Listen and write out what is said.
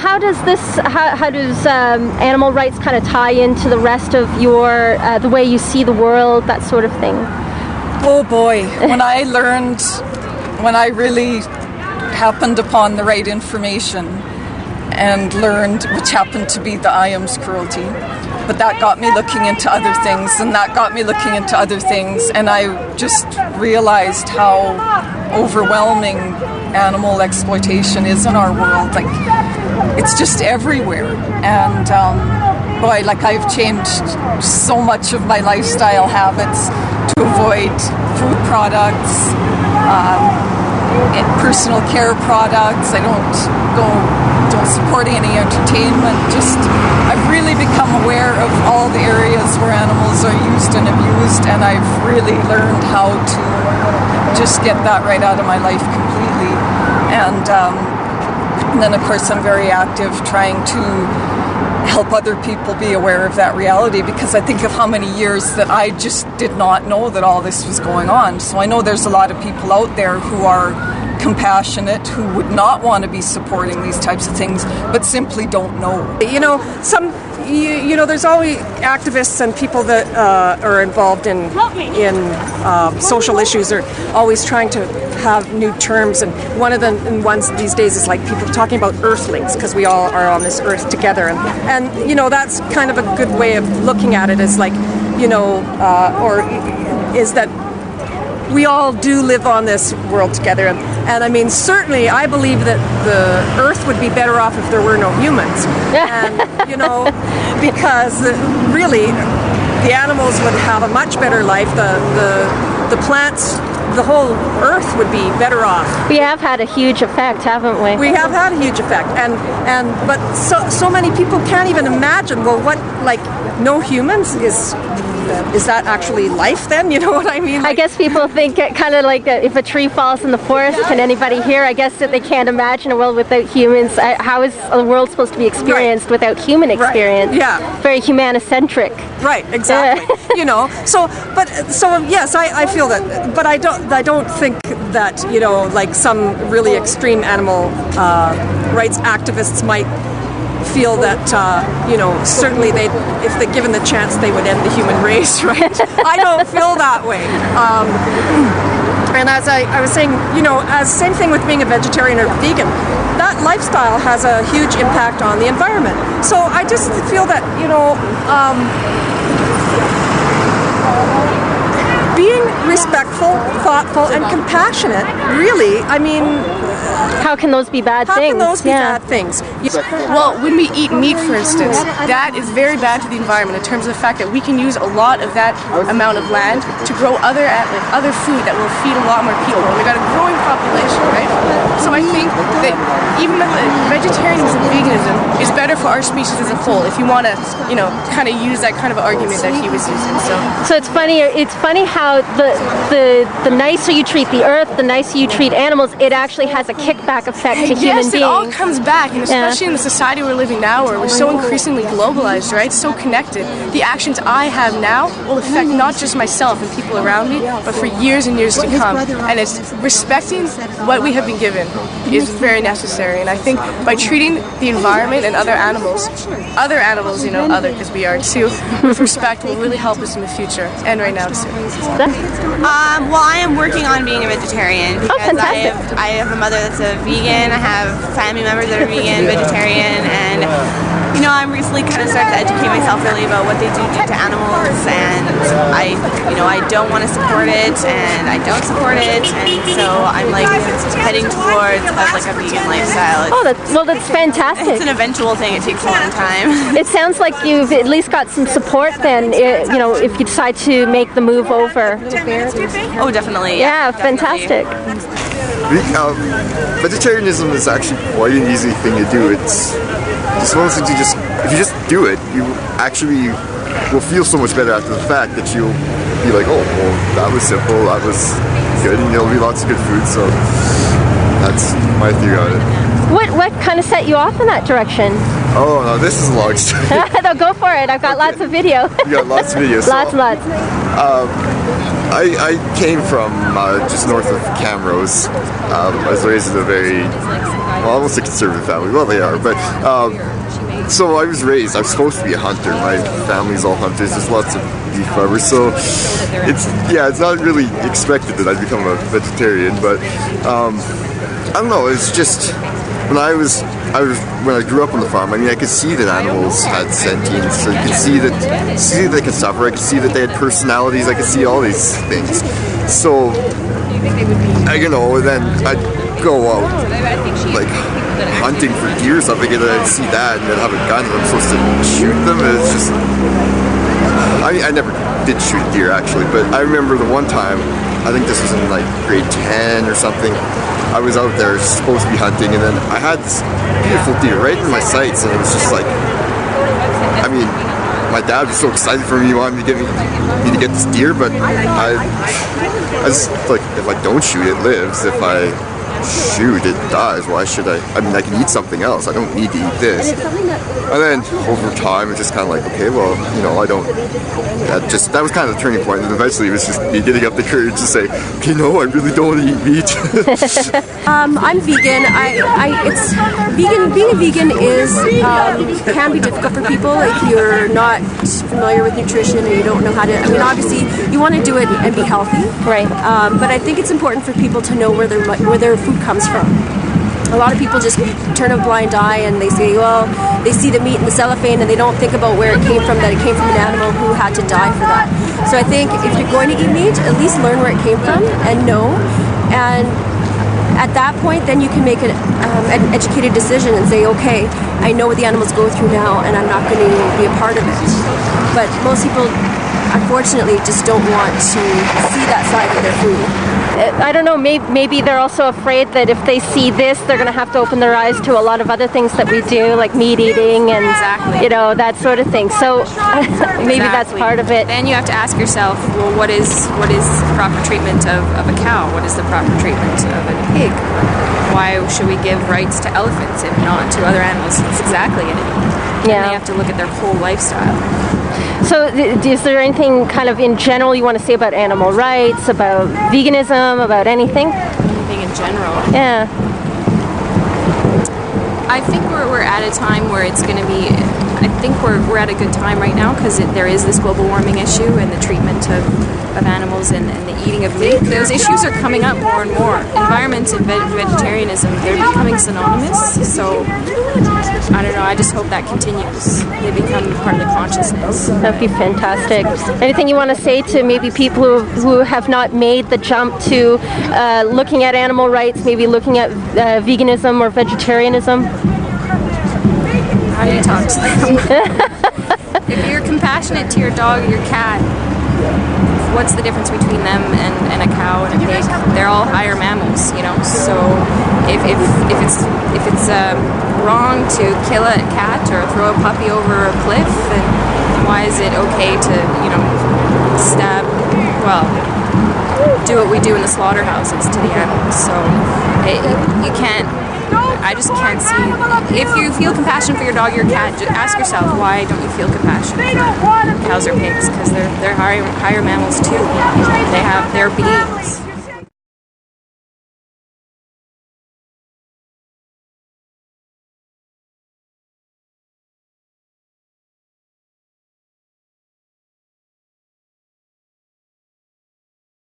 how does this, how does animal rights kind of tie into the rest of your, the way you see the world, that sort of thing? Oh boy, when I really happened upon the right information and learned, which happened to be the IAMS cruelty, but that got me looking into other things, and that got me looking into other things, and I just realized how overwhelming animal exploitation is in our world. Like, it's just everywhere. And boy, like, I've changed so much of my lifestyle habits to avoid food products, personal care products. I don't support any entertainment. Just, I've really become aware of all the areas where animals are used and abused, and I've really learned how to just get that right out of my life completely. And then, of course, I'm very active trying to help other people be aware of that reality, because I think of how many years that I just did not know that all this was going on. So I know there's a lot of people out there who are compassionate, who would not want to be supporting these types of things, but simply don't know. You know, there's always activists and people that are involved in social issues are always trying to have new terms, and one of the ones these days is like people talking about earthlings, because we all are on this earth together, and you know, that's kind of a good way of looking at it, as like, you know, or is that we all do live on this world together, and I mean, certainly I believe that the earth would be better off if there were no humans, and you know, because really the animals would have a much better life, the plants, the whole earth would be better off. We have had a huge effect, haven't we? We have had a huge effect, but so many people can't even imagine, well, what, like, no humans is that actually life then? You know what I mean? Like, I guess people think kind of like if a tree falls in the forest, can anybody hear? I guess that they can't imagine a world without humans. How is the world supposed to be experienced without human experience? Right. Yeah. Very humanocentric. Right, exactly. You know, so yes, I feel that, but I don't think that, you know, like some really extreme animal rights activists might feel that, you know, certainly if they're given the chance, they would end the human race, right? I don't feel that way. And as I was saying, you know, same thing with being a vegetarian or vegan, that lifestyle has a huge impact on the environment. So I just feel that, you know, being respectful, thoughtful, and compassionate, really, I mean, how can those be bad things? How can those be bad things? Well, when we eat meat, for instance, that is very bad to the environment in terms of the fact that we can use a lot of that amount of land to grow other food that will feed a lot more people. And we've got a growing population, right? So I think that even vegetarianism and veganism is better for our species as a whole, if you want to, you know, kind of use that kind of argument that he was using. So it's funny how the nicer you treat the earth, the nicer you treat animals, it actually has a kickback effect to human beings. Yes, it all comes back, and especially in the society we're living now, where we're so increasingly globalized, right? So connected. The actions I have now will affect not just myself and people around me, but for years and years to come. And it's respecting what we have been given is very necessary. And I think by treating the environment and other animals, you know, other because we are too, with respect will really help us in the future and right now too. Well, I am working on being a vegetarian because I have a mother that's a vegan. I have family members that are vegan, vegetarian, and you know, I'm recently kind of started to educate myself really about what they do to animals, and I don't want to support it, and I don't support it, and so I'm like heading towards like a vegan lifestyle. That's fantastic. It's an eventual thing. It takes a long time. It sounds like you've at least got some support then, you know, if you decide to make the move over. Oh, definitely. Yeah, definitely. Fantastic. Vegetarianism is actually quite an easy thing to do. It's just one of those things if you just do it, you actually will feel so much better after the fact that you'll be like, oh, well, that was simple, that was good, and there'll be lots of good food, so that's my theory on it. What kind of set you off in that direction? Oh, no, this is a long story. No, go for it. I've got lots of video. You got lots of videos. Lots. I came from just north of Camrose. I was raised in a very well, almost a conservative family. Well, they are, but so I was supposed to be a hunter. My family's all hunters. There's lots of beef lovers, so it's not really expected that I'd become a vegetarian. But I don't know. It's just when I grew up on the farm. I mean, I could see that animals had sentience. So you could see that they could suffer. I could see that they had personalities. I could see all these things. So then I'd go out like hunting for deer or something, and then I'd see that, and then have a gun, and I'm supposed to shoot them. And it's just, I never did shoot a deer actually, but I remember the one time, I think this was in like grade 10 or something, I was out there supposed to be hunting, and then I had this beautiful deer right in my sights, and it was just like, I mean, my dad was so excited for me, he wanted me to get this deer, but I just, like, if I don't shoot, it lives. If I shoot, it dies. Why should I? I mean, I can eat something else. I don't need to eat this. And then over time, it's just kind of like, okay, well, I don't. That was kind of the turning point. And eventually, it was just me getting up the courage to say, okay, no, I really don't want to eat meat. I'm vegan. Being a vegan can be difficult for people if you're not familiar with nutrition and you don't know how to. I mean, obviously, you want to do it and be healthy, right? But I think it's important for people to know where their food comes from. A lot of people just turn a blind eye and they say, well, they see the meat in the cellophane and they don't think about where it came from, that it came from an animal who had to die for that. So I think if you're going to eat meat, at least learn where it came from and know. And at that point, then you can make an educated decision and say, okay, I know what the animals go through now and I'm not going to be a part of it. But most people, unfortunately, just don't want to see that side of their food. I don't know, maybe they're also afraid that if they see this, they're going to have to open their eyes to a lot of other things that we do, like meat eating and, that sort of thing. So maybe that's part of it. Then you have to ask yourself, well, what is proper treatment of a cow? What is the proper treatment of a pig? Why should we give rights to elephants if not to other animals? It's exactly it. Yeah. And they have to look at their whole lifestyle. So is there anything kind of in general you want to say about animal rights, about veganism, about anything? Anything in general? Yeah. I think we're at a time where it's going to be, I think we're at a good time right now because there is this global warming issue and the treatment of animals and the eating of meat. Those issues are coming up more and more. Environment and vegetarianism, they're becoming synonymous. So I don't know, I just hope that continues. They become part of the consciousness. That'd be fantastic. Anything you want to say to maybe people who have not made the jump to looking at animal rights, maybe looking at veganism or vegetarianism? How do you talk to them? If you're compassionate to your dog or your cat, what's the difference between them and a cow and a pig? They're all higher mammals, So if it's wrong to kill a cat or throw a puppy over a cliff, then why is it okay to stab? Well, do what we do in the slaughterhouses to the animals. So you can't. I just can't see. If you feel compassion for your dog or your cat, just ask yourself, why don't you feel compassion for cows or pigs? Because they're higher mammals too. They're beings.